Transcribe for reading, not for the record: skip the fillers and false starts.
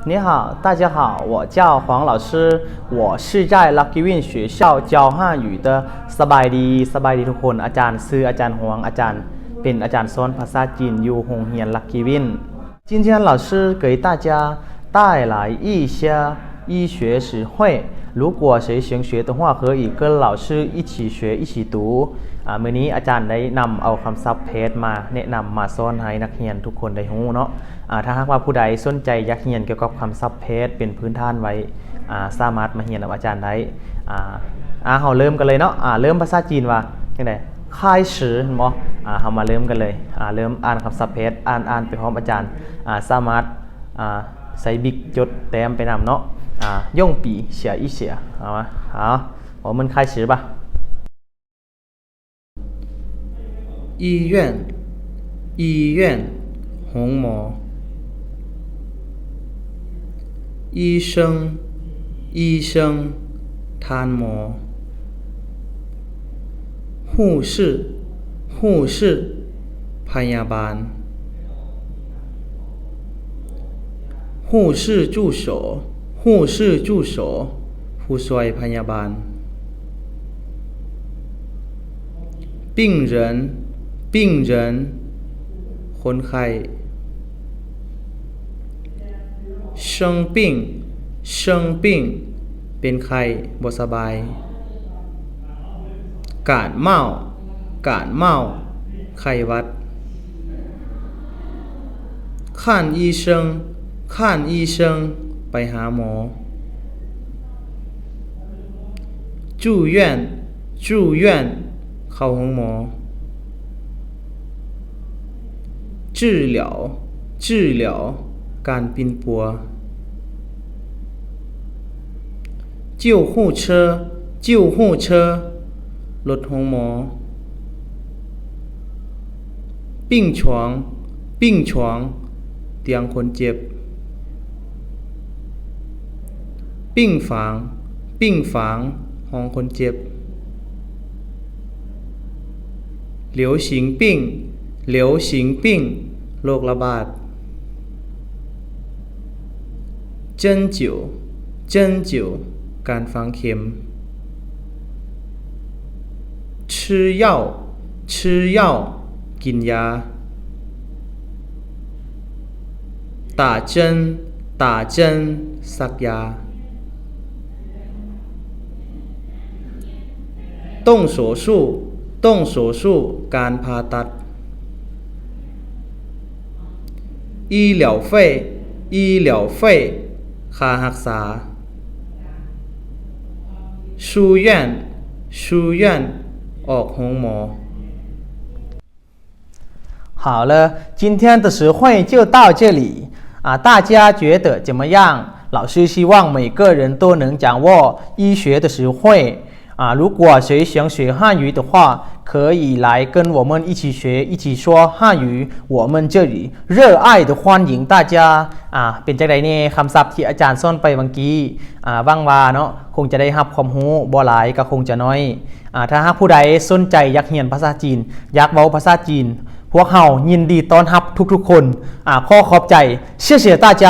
你好，大家好，我叫黄老师，我是在 Lucky Win 学校教汉语的。สบายดีทุกคนอาจารย์ชื่ออาจารย์หวงอาจารย์เป็นอาจารย์สอนภาษาจีนอยู่โรงเรียน Lucky Win 今天老师给大家带来一些医学词汇，如果谁想学的话，可以跟老师一起学一起读มื้อนี้อาจารย์ได้นำเอาคำศัพท์เพจมาแนะนำมาสอนให้นักเรียนทุกคนได้รู้เนาะถ้าหากว่าผู้ใดสนใจอยากเรียนเกี่ยวกับคำศัพท์เพจเป็นพื้นฐานไว้สามารถมาเรียนกับอาจารย์ได้เราเริ่มกันเลยเนาะเริ่มภาษาจีนว่าจังได๋开始เห็นบ่เรามาเริ่มกันเลยเริ่มอ่านคำศัพท์เพจอ่านไปพร้อมอาจารย์สามารถใส่บิ๊กจดแต้มไปนำเนาะ用笔写一写好吗好我们开始吧医院虹膜医生摊模护士พยาบาล护士助手ผู้ช่วยพยาบาล病人คนไข้生病เป็นไข้บ่สบาย感冒ไข้หวัด看医生ไปหาหมอ住院เข้าห้องหมอ治疗การปิ่นปัว救护车รถห้องหมอ病床เตียงคนเจ็บ病房ห้องคนเจ็บ流行病โรคระบาด针灸การฝังเข็ม吃药กินยา打针สักยา动手术การผ่าตัด医疗费ค่ารักษา书院ออกห้องหมอ好了，今天的实惠就到这里大家觉得怎么样？老师希望每个人都能掌握医学的实惠如果谁想学汉语的话，可以来跟我们一起学，一起说汉语。我们这里热爱的欢迎大家เป็นจังได๋นี่คำศัพท์ที่อาจารย์สอนไปเมื่อกี้หวังว่าเนาะคงจะได้รับความรู้บ่หลายก็คงจะน้อยถ้าหากผู้ใดสนใจอยากเรียนภาษาจีนอยากเว้าภาษาจีนพวกเรายินดีต้อนรับทุกๆคนขอขอบใจ谢谢大家